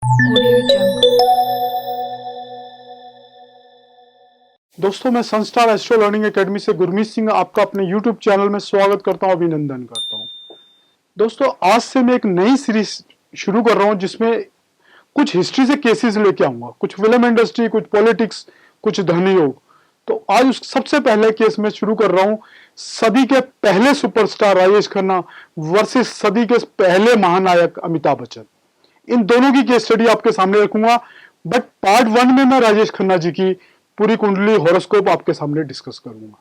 Audio Jungle. दोस्तों, मैं Sunstar astro learning academy से गुरमीत सिंह आपका अपने यूट्यूब चैनल में स्वागत करता हूं, अभिनंदन करता हूं। दोस्तों, आज से मैं एक नई सीरीज शुरू कर रहा हूं जिसमें कुछ हिस्ट्री से केसेस लेके आऊंगा, कुछ फिल्म इंडस्ट्री, कुछ पॉलिटिक्स, कुछ धनी योग। तो आज उस सबसे पहले केस में शुरू कर रहा हूं, सदी के पहले सुपरस्टार राजेश खन्ना वर्सेस सदी के पहले महानायक अमिताभ बच्चन। इन दोनों की केस स्टडी आपके सामने रखूंगा, बट पार्ट 1 में मैं राजेश खन्ना जी की पूरी कुंडली हॉरोस्कोप आपके सामने डिस्कस करूंगा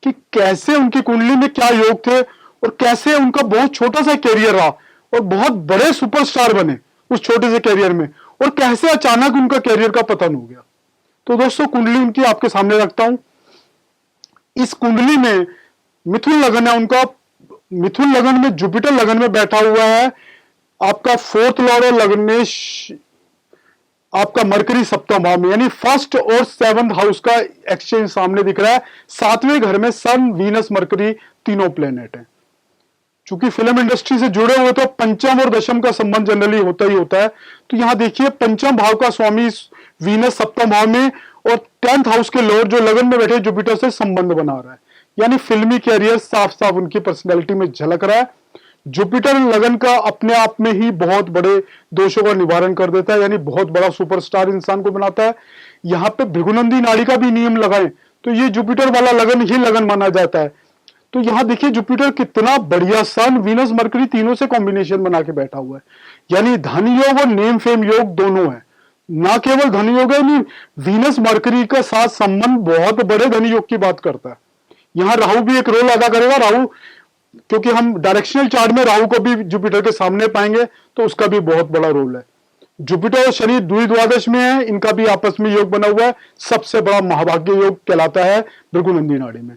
कि कैसे उनकी कुंडली में क्या योग थे और कैसे उनका बहुत छोटा सा कैरियर रहा और बहुत बड़े सुपरस्टार बने उस छोटे से कैरियर में, और कैसे अचानक उनका कैरियर का पतन हो गया। तो दोस्तों, कुंडली उनकी आपके सामने रखता हूं। इस कुंडली में मिथुन लगन है उनका। मिथुन लगन में जुपिटर लगन में बैठा हुआ है। आपका फोर्थ लॉर्ड और लगनेश आपका मरकरी सप्तम भाव में, यानी फर्स्ट और सेवंथ हाउस का एक्सचेंज सामने दिख रहा है। सातवें घर में सन, वीनस, मरकरी तीनों प्लेनेट हैं। चूंकि फिल्म इंडस्ट्री से जुड़े हुए तो पंचम और दशम का संबंध जनरली होता ही होता है। तो यहां देखिए, पंचम भाव का स्वामी वीनस सप्तम भाव में और 10th हाउस के लॉर्ड जो लगन में बैठे जुपिटर से संबंध बना रहा है, यानी फिल्मी कैरियर साफ साफ उनकी पर्सनैलिटी में झलक रहा है। जुपिटर लगन का अपने आप में ही बहुत बड़े दोषों का निवारण कर देता है, यानी बहुत बड़ा सुपरस्टार इंसान को बनाता है। यहाँ पे भृगुनंदी नाड़ी का भी नियम लगाएं तो ये जुपिटर वाला लगन ही लगन माना जाता है। तो यहाँ देखिए, जुपिटर कितना बढ़िया सन, वीनस, मरकरी तीनों से कॉम्बिनेशन बना के बैठा हुआ है, यानी धन योग और नेम फेम योग दोनों है। ना केवल धन योग है, नहीं, वीनस मरकरी का साथ संबंध बहुत बड़े धन योग की बात करता है। यहाँ राहु भी एक रोल अदा करेगा। राहु, क्योंकि हम डायरेक्शनल चार्ट में राहु को भी जुपिटर के सामने पाएंगे तो उसका भी बहुत बड़ा रोल है। जुपिटर और शनि द्विद्वादश में है, इनका भी आपस में योग बना हुआ है। सबसे बड़ा महाभाग्य योग कहलाता है भृगुनंदी नाड़ी में।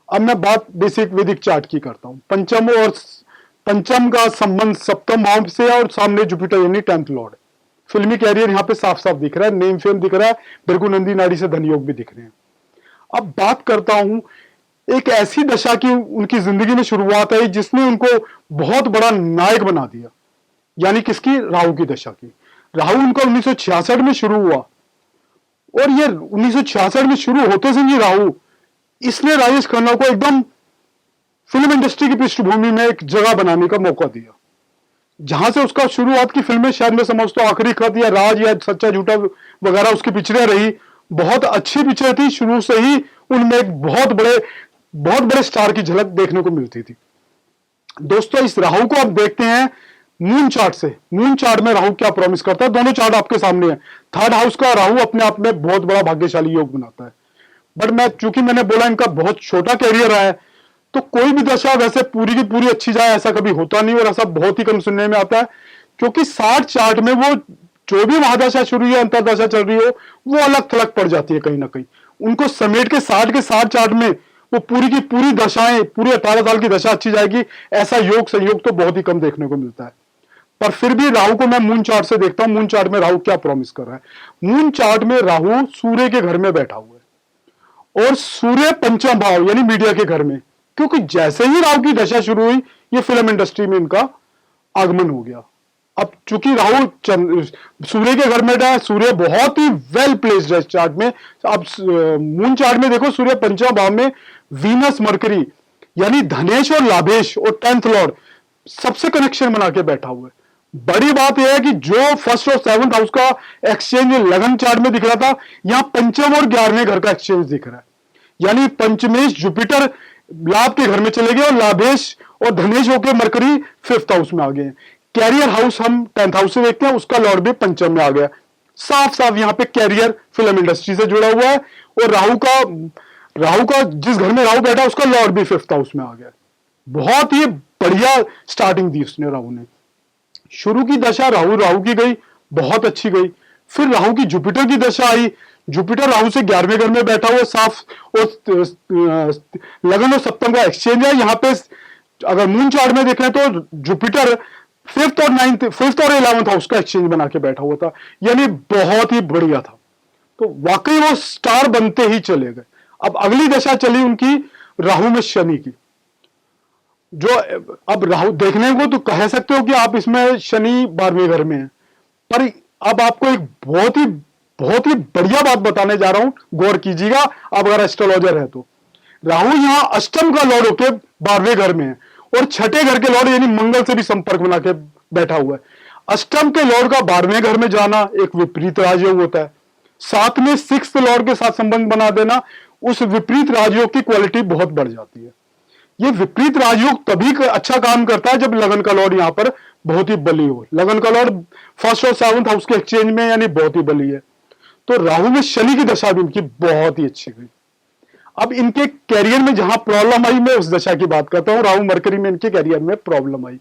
अब मैं बात बेसिक वैदिक चार्ट की करता हूं। पंचम का संबंध सप्तम भाव से है और सामने जुपिटर यानी 10th लॉर्ड। फिल्मी कैरियर यहाँ पे साफ साफ दिख रहा है, नेम फेम दिख रहा है, भृगुनंदी नाड़ी से धन योग भी दिख रहे हैं। अब बात करता हूं एक ऐसी दशा की उनकी जिंदगी में शुरुआत आई जिसने उनको बहुत बड़ा नायक बना दिया, यानी किसकी? राहु की दशा की। राहु उनका 1966 में शुरू हुआ, और ये 1966 में शुरू होते से ही राहु, इसने राजेश खन्ना को एकदम फिल्म इंडस्ट्री की पृष्ठभूमि में एक जगह बनाने का मौका दिया। जहां से उसका शुरुआत की फिल्में, शायद मैं समझता हूं आखिरी खत या राज या सच्चा झूठा वगैरह उसकी पिक्चरें रही, बहुत अच्छी पिक्चर थी। शुरू से ही उनमें एक बहुत बड़े स्टार की झलक देखने को मिलती थी। दोस्तों, इस राहु को अब देखते हैं मून चार्ट से। मून चार्ट में राहु क्या प्रॉमिस करता है, दोनों चार्ट आपके सामने है। 3rd हाउस का राहु अपने आप में बहुत बड़ा भाग्यशाली योग बनाता है, बट चूंकि मैंने बोला इनका बहुत छोटा कैरियर रहा है, तो कोई भी दशा वैसे पूरी की पूरी अच्छी जाए ऐसा कभी होता नहीं, और ऐसा बहुत ही कम सुनने में आता है। क्योंकि 60 चार्ट में वो जो भी महादशा शुरू या अंतरदशा चल रही हो, वो अलग थलग पड़ जाती है कहीं ना कहीं। उनको समेट के 60 चार्ट में वो पूरी की पूरी दशाएं, पूरी 18 साल की दशा अच्छी जाएगी, ऐसा योग संयोग तो बहुत ही कम देखने को मिलता है। पर फिर भी राहु को मैं मून चार्ट से देखता हूं, मून चार्ट में राहु क्या प्रॉमिस कर रहा है। मून चार्ट में राहु सूर्य के घर में बैठा हुआ है, और सूर्य पंचम भाव यानी मीडिया के घर में, क्योंकि जैसे ही राहु की दशा शुरू हुई, ये फिल्म इंडस्ट्री में इनका आगमन हो गया। अब चूंकि राहु सूर्य के घर में है, सूर्य बहुत ही वेल प्लेस्ड है इस चार्ट में। अब मून चार्ट में देखो, सूर्य पंचम भाव में वीनस, मरकरी यानी धनेश और लाभेश और 10th लॉर्ड सबसे कनेक्शन बना के बैठा हुआ है। बड़ी बात यह है कि जो फर्स्ट और 7th हाउस का एक्सचेंज लगन चार्ट में दिख रहा था, यहां पंचम और 11वें घर का एक्सचेंज दिख रहा है, यानी पंचमेश जुपिटर लाभ के घर में चले गए और लाभेश और धनेश होकर मरकरी 5th हाउस में आ गए। कैरियर हाउस हम 10th हाउस से देखते हैं, उसका लॉर्ड भी पंचम में आ गया। साफ साफ यहाँ पे कैरियर फिल्म इंडस्ट्री से जुड़ा हुआ है, और राहु का जिस घर में राहु बैठा उसका लॉर्ड भी 5th हाउस में आ गया। बहुत ही बढ़िया स्टार्टिंग दी उसने राहु ने। शुरू की दशा राहु की गई, बहुत अच्छी गई। फिर राहु की जुपिटर की दशा आई। जुपिटर राहु से 11वें घर में बैठा हुआ साफ, और लगन और सप्तम का एक्सचेंज है। यहाँ पे अगर मून चार्ट में देखें तो जुपिटर 5th और 11th हाउस का एक्सचेंज बना के बैठा हुआ था, यानी बहुत ही बढ़िया था। तो वाकई वो स्टार बनते ही चले गए। अब अगली दशा चली उनकी राहु में शनि की, जो अब राहु देखने को तो कह सकते हो कि आप इसमें शनि 12वें घर में है, पर अब आपको एक बहुत ही बढ़िया बात बताने जा रहा हूं, गौर कीजिएगा आप अगर एस्ट्रोलॉजर है तो। राहु यहां अष्टम का लॉर्ड होके 12वें घर में है और छठे घर के लॉर्ड यानी मंगल से भी संपर्क बना के बैठा हुआ है। अष्टम के लॉर्ड का 12वें घर में जाना एक विपरीत राजयोग होता है। साथ में सिक्स्थ लॉर्ड के साथ संबंध बना देना, उस विपरीत राजयोग की क्वालिटी बहुत बढ़ जाती है। ये विपरीत राजयोग तभी अच्छा काम करता है जब लगन का लॉर्ड यहां पर बहुत ही बली हो। लगन का लॉर्ड फर्स्ट और सेवंथ हाउस के एक्सचेंज में यानी बहुत ही बली है। तो राहु में शनि की दशा भी इनकी बहुत ही अच्छी हुई। अब इनके कैरियर में जहां प्रॉब्लम आई, मैं उस दशा की बात करता हूं। राहु मरकरी में इनके कैरियर में प्रॉब्लम आई।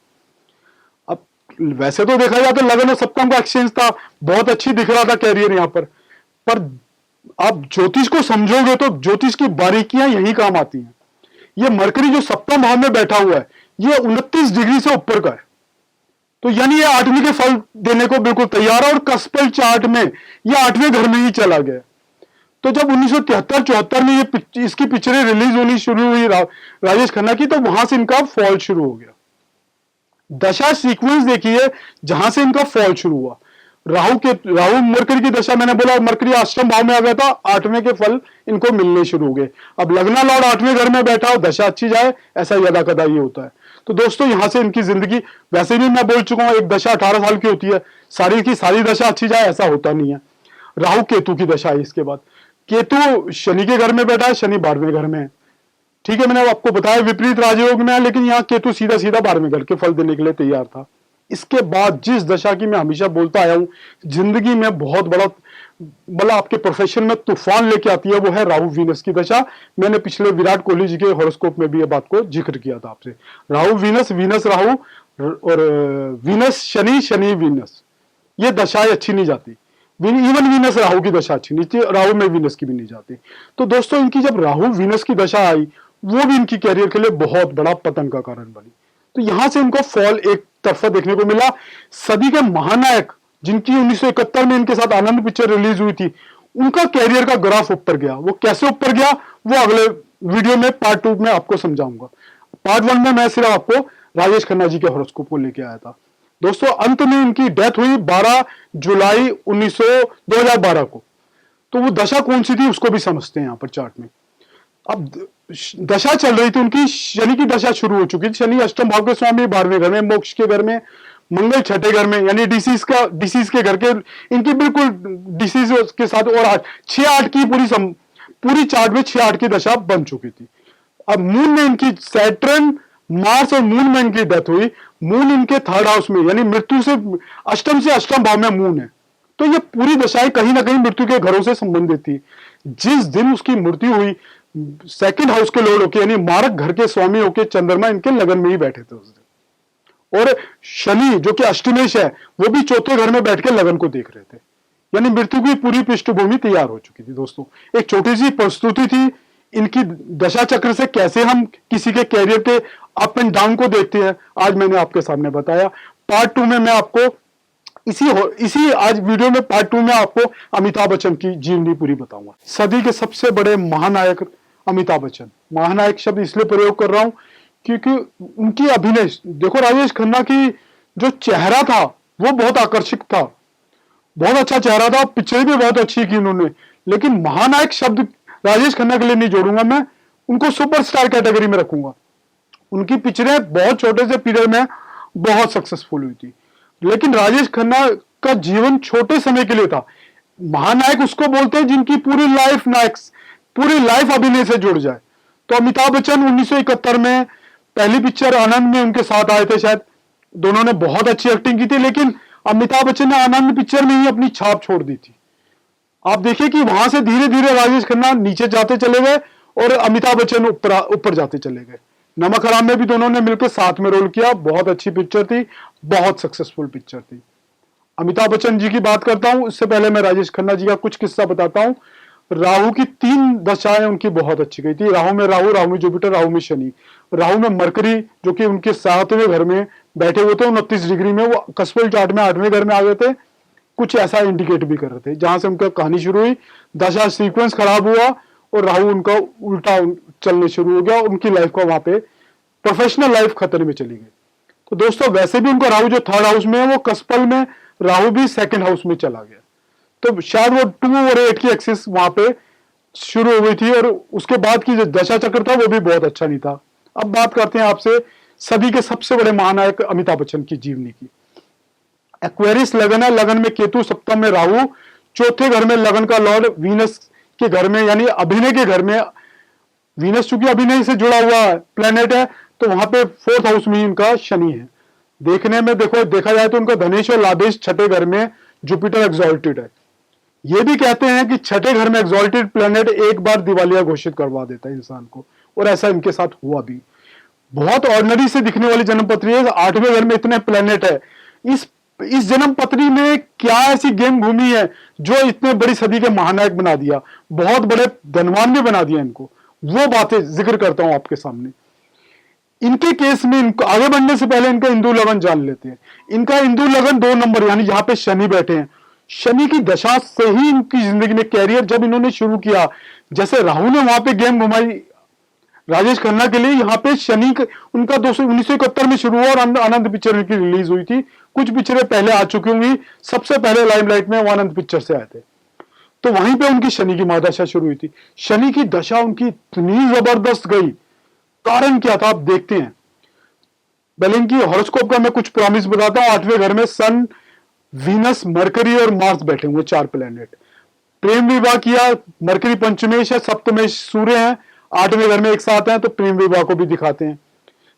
अब वैसे तो देखा जाए तो लगन और सप्तम का एक्सचेंज था, बहुत अच्छी दिख रहा था कैरियर यहां पर आप ज्योतिष को समझोगे तो ज्योतिष की बारीकियां यही काम आती हैं। ये मरकरी जो सप्तम भाव में बैठा हुआ है, ये 29 डिग्री से ऊपर का है, तो यानी ये 8वीं के फल देने को बिल्कुल तैयार है और कस्पल चार्ट में ये 8वें घर में ही चला गया। तो जब 1973-74 में ये इसकी पिक्चरें रिलीज होनी शुरू हुई राजेश खन्ना की, तो वहां से इनका फॉल शुरू हो गया। दशा सीक्वेंस देखिए जहां से इनका फॉल शुरू हुआ। राहु मरकरी की दशा मैंने बोला, मरकरी अष्टम भाव में आ गया था, 8वें के फल इनको मिलने शुरू हो गए। अब लगना लॉर्ड 8वें घर में बैठा हो, दशा अच्छी जाए ऐसा यदा कदा ये होता है। तो दोस्तों यहां से इनकी जिंदगी, वैसे भी मैं बोल चुका हूं एक दशा 18 साल की होती है, सारी की सारी दशा अच्छी जाए ऐसा होता नहीं है। राहु केतु की दशा है इसके बाद। केतु शनि के घर में बैठा है, शनि 12वें घर में है। ठीक है, मैंने आपको बताया विपरीत राजयोग में है, लेकिन यहाँ केतु सीधा सीधा 12वें घर के फल देने के लिए तैयार था। इसके बाद जिस दशा की मैं हमेशा बोलता आया हूं, जिंदगी में बहुत बड़ा मतलब आपके प्रोफेशन में तूफान लेके आती है, वो है राहु वीनस की दशा। मैंने पिछले विराट कोहली जी के हॉरोस्कोप में भी ये बात को जिक्र किया था आपसे। राहु वीनस, वीनस राहु और वीनस शनि, शनि वीनस, ये दशाएं अच्छी नहीं जाती। इवन वीनस राहु की दशा अच्छी नहीं, राहु में वीनस की भी नहीं जाती। तो दोस्तों इनकी जब राहु वीनस की दशा आई, वो भी इनकी कैरियर के लिए बहुत बड़ा पतन का कारण बनी। तो यहां से इनको फॉल एक तरफा देखने को मिला। सदी के महानायक जिनकी 1971 में इनके साथ आनंद पिक्चर रिलीज हुई थी, उनका कैरियर का ग्राफ ऊपर गया। वो कैसे ऊपर गया वो अगले वीडियो में पार्ट 2 में आपको समझाऊंगा। पार्ट 1 में मैं सिर्फ आपको राजेश खन्ना जी के हॉरोस्कोप को लेके आया था। दोस्तों अंत में इनकी डेथ हुई 12 जुलाई 2012 को। तो वो दशा कौन सी थी उसको भी समझते हैं यहां पर चार्ट में। अब दशा चल रही थी उनकी, शनि की दशा शुरू हो चुकी थी। शनि अष्टम भाव के स्वामी 12वें घर में, मोक्ष के घर में, मंगल छठे घर में, यानी डिसीज के घर के, इनकी बिल्कुल डिसीज के साथ। और 6-8 की पूरी चार्ट में 6-8 की दशा बन चुकी थी। अब मून में इनकी सैटर्न, मार्स और मून में इनकी डेथ हुई। मून इनके 3rd हाउस में, यानी मृत्यु से अष्टम भाव में मून है। तो ये पूरी दशाएं कहीं ना कहीं मृत्यु के घरों से संबंधित थी। जिस दिन उसकी मृत्यु हुई, 2nd हाउस के लॉर्ड होके यानी मारक घर के स्वामी होके चंद्रमा इनके लगन में ही बैठे थे उस दिन। और शनि जो कि अष्टमेश है, वो भी 4थे घर में बैठ के लगन को देख रहे थे। यानी मृत्यु की पूरी पृष्ठभूमि तैयार हो चुकी थी। दोस्तों एक छोटी सी प्रस्तुति थी इनकी दशा चक्र से कैसे हम किसी के कैरियर के अप एंड डाउन को देखते हैं, आज मैंने आपके सामने बताया। पार्ट 2 में मैं आपको इसी आज वीडियो में पार्ट 2 में आपको अमिताभ बच्चन की जीवनी पूरी बताऊंगा। सदी के सबसे बड़े महानायक अमिताभ बच्चन। महानायक शब्द इसलिए प्रयोग कर रहा हूं क्योंकि उनकी अभिनय देखो, राजेश खन्ना की जो चेहरा था वो बहुत आकर्षक था, बहुत अच्छा चेहरा था, पिक्चर भी बहुत अच्छी की उन्होंने। लेकिन महानायक शब्द राजेश खन्ना के लिए नहीं जोड़ूंगा, मैं उनको सुपरस्टार कैटेगरी में रखूंगा। उनकी पिक्चरें बहुत छोटे से पीरियड में बहुत सक्सेसफुल हुई थी, लेकिन राजेश खन्ना का जीवन छोटे समय के लिए था। महानायक उसको बोलते हैं जिनकी पूरी लाइफ अभिनय से जुड़ जाए। तो अमिताभ बच्चन 1971 में पहली पिक्चर आनंद में उनके साथ आए थे, शायद दोनों ने बहुत अच्छी एक्टिंग की थी, लेकिन अमिताभ बच्चन ने आनंद पिक्चर में ही अपनी छाप छोड़ दी थी। आप देखिए कि वहां से धीरे धीरे राजेश खन्ना नीचे जाते चले गए और अमिताभ बच्चन ऊपर जाते चले गए। नमक हराम में भी दोनों ने मिलकर साथ में रोल किया, बहुत अच्छी पिक्चर थी, बहुत सक्सेसफुल पिक्चर थी। अमिताभ बच्चन जी की बात करता हूं, इससे पहले मैं राजेश खन्ना जी का कुछ किस्सा बताता हूं। राहु की 3 दशाएं उनकी बहुत अच्छी गई थी। राहु में राहु, राहु में जुपिटर, राहु में शनि। राहु में मरकरी जो कि उनके 7वें घर में बैठे हुए थे, 29 डिग्री में, वो कस्पल चार्ट में 8वें घर में आ गए थे। कुछ ऐसा इंडिकेट भी कर रहे थे। जहां से उनका कहानी शुरू हुई, दशा सीक्वेंस खराब हुआ और राहु उनका उल्टा चलने शुरू हो गया। उनकी लाइफ का वहां पे प्रोफेशनल लाइफ खतरे में चली गई। तो दोस्तों वैसे भी उनका राहु जो 3rd हाउस में है वो कस्पल में राहु भी सेकंड हाउस में चला गया। तो शायद वो 2 और 8 की एक्सिस वहां पे शुरू हो गई थी और उसके बाद की जो दशा चक्र था वो भी बहुत अच्छा नहीं था। अब बात करते हैं आपसे सदी के सबसे बड़े महानायक अमिताभ बच्चन की जीवनी की। एक्वेरियस लगन है, लगन में केतु, सप्तम में राहु, चौथे घर में लगन का लॉर्ड वीनस के घर में यानी अभिनय के घर में, वीनस चूंकि अभिनय से जुड़ा हुआ प्लेनेट है तो वहां पे 4th हाउस में इनका शनि है। देखने में देखा जाए तो उनका धनेश और लाभेश छठे घर में जुपिटर एग्जॉल्टेड है। ये भी कहते हैं कि छठे घर में एग्जॉल्टेड प्लेनेट एक बार दिवालिया घोषित करवा देता है इंसान को, और ऐसा इनके साथ हुआ भी। बहुत ऑर्डिनरी से दिखने वाली जन्मपत्री है, 8वें घर में इतने प्लेनेट है। इस जन्मपत्री में क्या ऐसी गेम घूमी है जो इतने बड़ी सदी के महानायक बना दिया, बहुत बड़े धनवान भी बना दिया इनको, वो बातें जिक्र करता हूं आपके सामने। इनके केस में इनको आगे बढ़ने से पहले इनका हिंदू लगन जान लेते हैं। इनका हिंदू लगन 2 नंबर यानी जहां पे शनि बैठे हैं, शनि की दशा से ही इनकी जिंदगी में कैरियर जब इन्होंने शुरू किया, जैसे राहु ने वहां पे गेम घुमाई राजेश खन्ना के लिए, यहाँ पे शनि उनका 1971 में शुरू हुआ और आनंद पिक्चर की रिलीज हुई थी। कुछ पिक्चरें पहले आ चुकी होंगी, सबसे पहले लाइमलाइट में वो आनंद पिक्चर से आए थे। तो वहीं पे उनकी शनि की महादशा शुरू हुई थी। शनि की दशा उनकी इतनी जबरदस्त गई, कारण क्या था आप देखते हैं। पहले इनकी हॉरोस्कोप का मैं कुछ प्रॉमिस बताता हूं। 8वें घर में सन, वीनस, मरकरी और मार्स बैठे हुए 4 प्लेनेट। प्रेम विवाह किया, मरकरी पंचमेश है, सप्तमेश सूर्य है, 8वें घर में एक साथ हैं तो प्रेम विवाह को भी दिखाते हैं।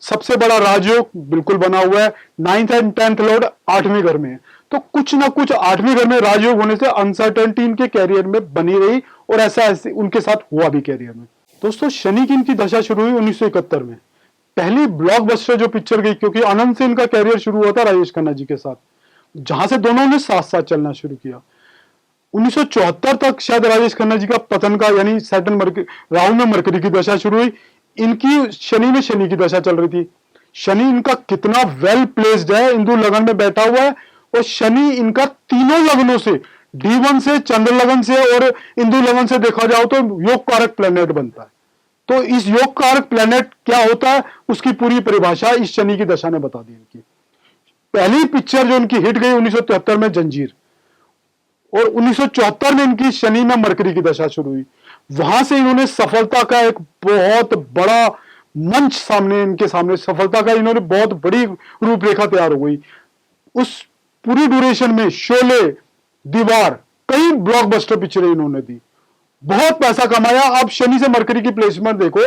सबसे बड़ा राजयोग बिल्कुल बना हुआ है, 9th एंड 10th लॉर्ड 8वें घर में है। तो कुछ ना कुछ 8वें घर में राजयोग होने से अनसर्टेनिटी इनके कैरियर में बनी रही और ऐसा उनके साथ हुआ भी कैरियर में। दोस्तों शनि की इनकी दशा शुरू हुई 1971 में। पहली ब्लॉकबस्टर जो पिक्चर गई, क्योंकि आनंद से इनका कैरियर शुरू हुआ था राजेश खन्ना जी के साथ, जहां से दोनों ने साथ साथ चलना शुरू किया। 1974 तक शायद राजेश खन्ना जी का पतन का यानी सैटर्न राहु में मरकरी की दशा शुरू हुई। इनकी शनि में शनि की दशा चल रही थी। शनि इनका कितना वेल प्लेस्ड है, हिंदू लगन में बैठा हुआ है, और शनि इनका तीनों लगनों से, D1 से, चंद्र लगन से और हिंदू लगन से देखा जाओ तो योग कारक प्लेनेट बनता है। तो इस योग कारक प्लेनेट क्या होता है उसकी पूरी परिभाषा इस शनि की दशा ने बता दी इनकी। पहली पिक्चर जो इनकी हिट गई 1973 में जंजीर, और 1974 में इनकी शनि में मरकरी की दशा शुरू हुई। वहां से इन्होंने सफलता का एक बहुत बड़ा मंच सामने, इनके सामने सफलता का इन्होंने बहुत बड़ी रूपरेखा तैयार हो गई। उस पूरी ड्यूरेशन में शोले, दीवार, कई ब्लॉकबस्टर पिक्चरें इन्होंने दी, बहुत पैसा कमाया। अब शनि से मरकरी की प्लेसमेंट देखो,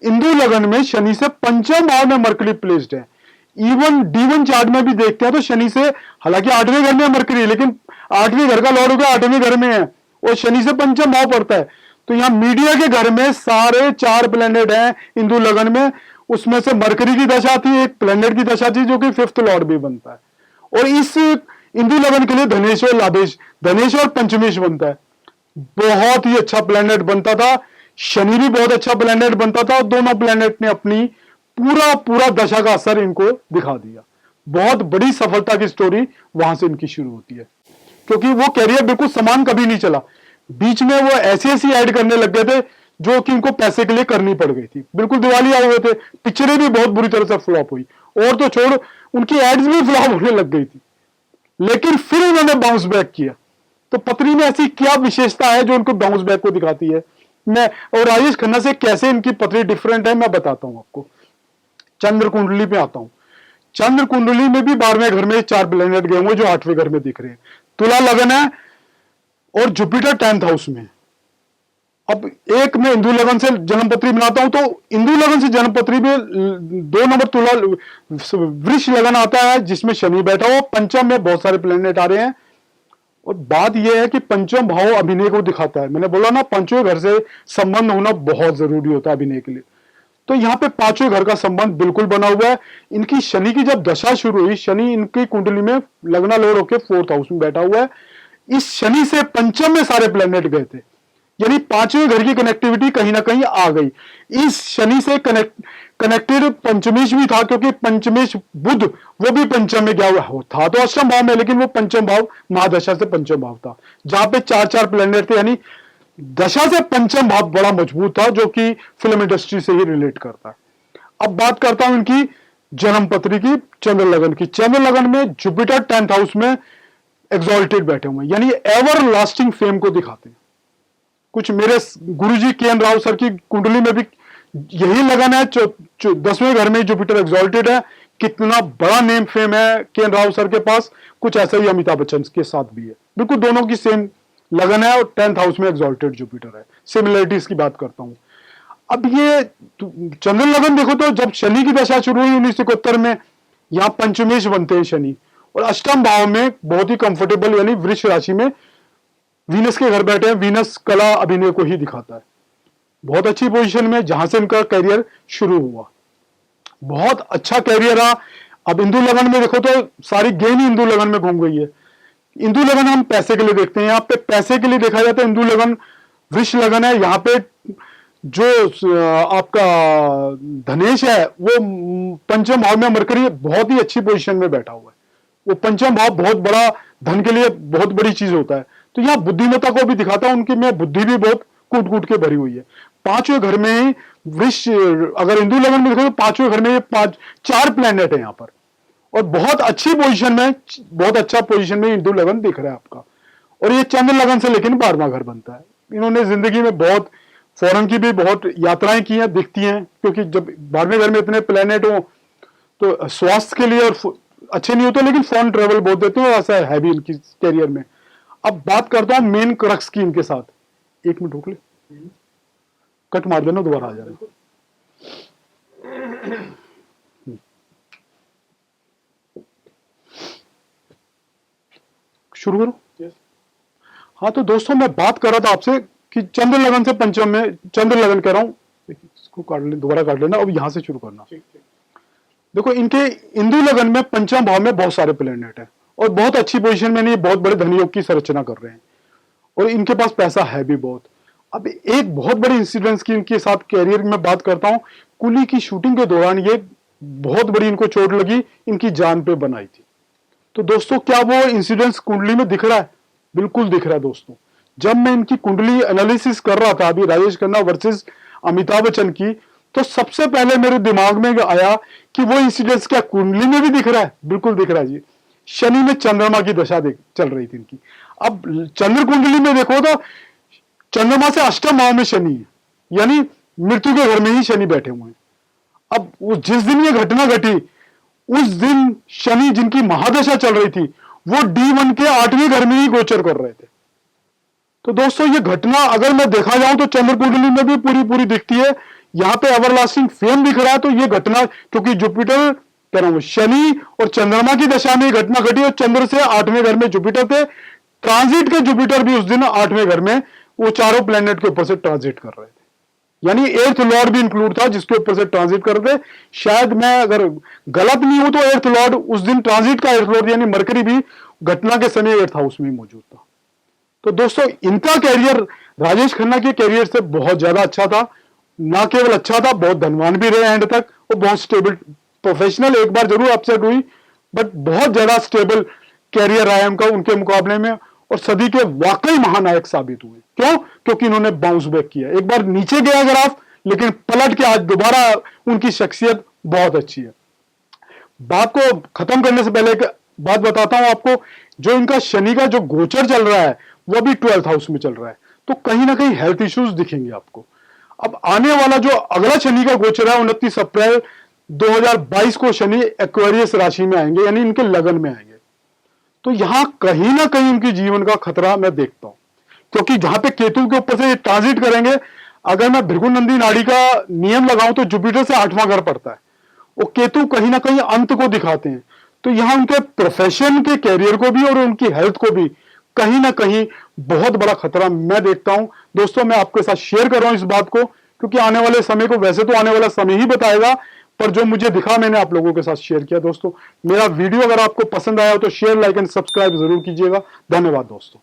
हिंदू लगन में शनि से पंचम भाव में मरकरी प्लेस्ड है। इवन D1 चार्ट में भी देखते हैं तो शनि से, हालांकि 8वें घर में मरकरी, लेकिन 8वें घर का लॉर्ड हो गया 8वें घर में है और शनि से पंचम भाव पड़ता है। तो यहां मीडिया के घर में सारे 4 प्लेनेट हैं हिंदू लगन में, उसमें से मरकरी की दशा थी, एक प्लेनेट की दशा थी जो कि 5th लॉर्ड भी बनता है। और इस हिंदू लगन के लिए धनेश और लाभेश, धनेश और पंचमेश बनता है। बहुत ही अच्छा प्लेनेट बनता था, शनि भी बहुत अच्छा प्लेनेट बनता था, और दोनों प्लेनेट ने अपनी पूरा दशा का असर इनको दिखा दिया। बहुत बड़ी सफलता की स्टोरी वहां से इनकी शुरू होती है, क्योंकि वो कैरियर बिल्कुल समान कभी नहीं चला। बीच में वो ऐसी ऐड करने लग गए थे जो कि इनको पैसे के लिए करनी पड़ गई थी, बिल्कुल दिवालिया हुए थे। पिक्चरें भी बहुत बुरी तरह से फ्लॉप हुई, और तो छोड़ उनकी एड्स भी फ्लॉप होने लग गई थी, लेकिन फिर उन्होंने बाउंस बैक किया। तो पत्री में ऐसी क्या विशेषता है जो उनको बाउंस बैक को दिखाती है, मैं और राजेश खन्ना से कैसे इनकी पत्री डिफरेंट है मैं बताता हूं आपको। चंद्र कुंडली पे आता हूं। चंद्र कुंडली में भी 12वें घर में 4 प्लेनेट गए हुए जो 8वें घर में दिख रहे हैं। तुला लगन है और जुपिटर 10th हाउस में। अब एक मैं हिंदू लगन से जन्मपत्री बनाता हूं तो हिंदू लगन से जन्मपत्री में 2 नंबर तुला वृष लगन आता है जिसमें शनि बैठा हुआ, पंचम में बहुत सारे प्लेनेट आ रहे हैं। और बात यह है कि पंचम भाव अभिनय को दिखाता है। मैंने बोला ना 5वें घर से संबंध होना बहुत जरूरी होता है अभिनय के लिए। तो यहाँ पे 5वें घर का संबंध बिल्कुल बना हुआ है। इनकी शनि की जब दशा शुरू हुई, शनि इनकी कुंडली में लगना लोड होकर 4th हाउस में बैठा हुआ है। इस शनि से पंचम में सारे प्लेनेट गए थे, यानी 5वें घर की कनेक्टिविटी कहीं ना कहीं आ गई। इस शनि से कनेक्टेड पंचमेश भी था, क्योंकि पंचमेश बुध वो भी पंचम में गया हुआ था, तो अष्टम भाव में, लेकिन वो पंचम भाव महादशा से पंचम भाव था, जहां पे 4 प्लेनेट थे। यानी दशा से पंचम भाव बड़ा मजबूत था, जो कि फिल्म इंडस्ट्री से ही रिलेट करता है। अब बात करता हूं इनकी जन्मपत्री की, चंद्र लगन की। चंद्र लगन में जुपिटर 10th हाउस में एग्जॉल्टेड बैठे हुए हैं, यानी एवर लास्टिंग फेम को दिखाते हैं। कुछ मेरे गुरुजी के.एन. राव सर की कुंडली में भी यही लगन है। 10वें घर में जुपिटर एग्जॉल्टेड है। कितना बड़ा नेम फेम है के.एन. राव सर के पास, कुछ ऐसा ही अमिताभ बच्चन के साथ भी है। बिल्कुल दोनों की सेम लगन है और 10th हाउस में एग्जॉल्टेड जुपिटर है। सिमिलरिटीज की बात करता हूं। अब ये चंद्र लगन देखो तो जब शनि की दशा शुरू हुई 1971 में, यहां पंचमेश बनते हैं शनि, और अष्टम भाव में बहुत ही कंफर्टेबल यानी वृक्ष राशि में वीनस के घर बैठे हैं। वीनस कला अभिनय को ही दिखाता है। बहुत अच्छी पोजीशन में जहां से इनका करियर शुरू हुआ, बहुत अच्छा करियर रहा। अब इंदु लगन में देखो तो सारी गेम ही इंदु लगन में घूम गई है। इंदु लगन हम पैसे के लिए देखते हैं, यहाँ पे पैसे के लिए देखा जाता है। इंदु लगन वृष लगन है। यहाँ पे जो आपका धनेश है वो पंचम भाव में मरकरी बहुत ही अच्छी पोजीशन में बैठा हुआ है। वो पंचम भाव बहुत बड़ा, धन के लिए बहुत बड़ी चीज होता है। तो यहाँ बुद्धिमत्ता को भी दिखाता है, उनकी में बुद्धि भी बहुत कूट कूट के भरी हुई है। 5वें घर में ही वृष, अगर हिंदू लगन में देखो तो 5वें घर में ये 4 प्लैनेट है यहाँ पर, और बहुत अच्छी पोजीशन में, बहुत अच्छा पोजीशन में हिंदू लगन दिख रहा है आपका। और ये चंद्र लगन से लेकिन 12वां घर बनता है। इन्होंने जिंदगी में बहुत फॉरेन की भी बहुत यात्राएं की हैं, दिखती हैं, क्योंकि जब 12वें घर में इतने प्लैनेट हो तो स्वास्थ्य के लिए और अच्छे नहीं होते, लेकिन फॉरेन ट्रेवल बहुत देते हैं, ऐसा है भी इनकी कैरियर में। अब बात करता हूं मेन क्रक्स की इनके साथ। 1 मिनट रुक ले, कट मार देना, दोबारा आ जाना। शुरू करो। हाँ तो दोस्तों मैं बात कर रहा था आपसे कि चंद्र लगन से पंचम में, चंद्र लगन कह रहा हूं, इसको काट ले, दोबारा काट लेना, अब यहां से शुरू करना। देखो इनके इंदु लगन में पंचम भाव में बहुत सारे प्लेनेट है और बहुत अच्छी पोजीशन में नहीं, बहुत बड़े धनयोग की संरचना कर रहे हैं और इनके पास पैसा है भी बहुत। अब एक बहुत बड़ी इंसिडेंस की इनके साथ कैरियर में बात करता हूं। कुली की शूटिंग के दौरान ये बहुत बड़ी इनको चोट लगी, इनकी जान पे बनाई थी। तो दोस्तों क्या वो इंसिडेंस कुंडली में दिख रहा है? बिल्कुल दिख रहा है दोस्तों। जब मैं इनकी कुंडली एनालिसिस कर रहा था अभी राजेश खन्ना वर्सेस अमिताभ बच्चन की, तो सबसे पहले मेरे दिमाग में आया कि वो इंसिडेंस क्या कुंडली में भी दिख रहा है? बिल्कुल दिख रहा है जी। शनि में चंद्रमा की दशा चल रही थी इनकी। अब चंद्र कुंडली में देखो तो चंद्रमा से अष्टम भाव में शनि है, यानी मृत्यु के घर में ही शनि बैठे हुए हैं। अब वो जिस दिन ये घटना घटी उस दिन शनि जिनकी महादशा चल रही थी वो D1 के 8वें घर में ही गोचर कर रहे थे। तो दोस्तों ये घटना अगर मैं देखा जाऊं तो चंद्र कुंडली में भी पूरी पूरी दिखती है। यहां पे एवरलास्टिंग फेम दिख रहा है। तो ये घटना, क्योंकि जुपिटर कह रहा हूं शनि और चंद्रमा की दशा में घटना घटी और चंद्र से 8वें घर में जुपिटर थे। ट्रांजिट के जुपिटर भी उस दिन 8वें घर में वो चारों प्लेनेट के ऊपर से ट्रांजिट कर रहे थे, यानी 8th लॉर्ड भी इंक्लूड था जिसके ऊपर से ट्रांजिट कर रहे थे। शायद मैं अगर गलत नहीं हूं तो 8th लॉर्ड उस दिन ट्रांजिट का 8th लॉर्ड यानी मरकरी भी घटना के समय 8th हाउस में मौजूद था। तो दोस्तों इनका कैरियर राजेश खन्ना के कैरियर से बहुत ज्यादा अच्छा था। ना केवल अच्छा था, बहुत धनवान भी रहे एंड तक और बहुत स्टेबल प्रोफेशनल। एक बार जरूर अपसेट हुई बट बहुत ज्यादा स्टेबल कैरियर रहा है उनका उनके मुकाबले में, और सदी के वाकई महानायक साबित हुए। क्यों? क्योंकि इन्होंने बाउंस बैक किया। एक बार नीचे गया ग्राफ लेकिन पलट के आज दोबारा उनकी शख्सियत बहुत अच्छी है। बात को खत्म करने से पहले एक बात बताता हूं आपको। जो इनका शनि का जो गोचर चल रहा है वो भी 12th हाउस में चल रहा है, तो कहीं ना कहीं हेल्थ इश्यूज दिखेंगे आपको। अब आने वाला जो अगला शनि का गोचर है 29 अप्रैल 2022 को शनि एक्वेरियस राशि में आएंगे, यानी इनके लगन में आएंगे। तो यहां कहीं ना कहीं उनके जीवन का खतरा मैं देखता हूं, क्योंकि जहां पे केतु के ऊपर से ट्रांजिट करेंगे, अगर मैं भृगुनंदी नाड़ी का नियम लगाऊं तो जुपिटर से 8वां घर पड़ता है, वो केतु कहीं ना कहीं अंत को दिखाते हैं। तो यहां उनके प्रोफेशन के कैरियर को भी और उनकी हेल्थ को भी कहीं ना कहीं बहुत बड़ा खतरा मैं देखता हूं। दोस्तों मैं आपके साथ शेयर कर रहा हूं इस बात को, क्योंकि आने वाले समय को, वैसे तो आने वाला समय ही बताएगा, पर जो मुझे दिखा मैंने आप लोगों के साथ शेयर किया। दोस्तों मेरा वीडियो अगर आपको पसंद आया हो तो शेयर, लाइक एंड सब्सक्राइब जरूर कीजिएगा। धन्यवाद दोस्तों।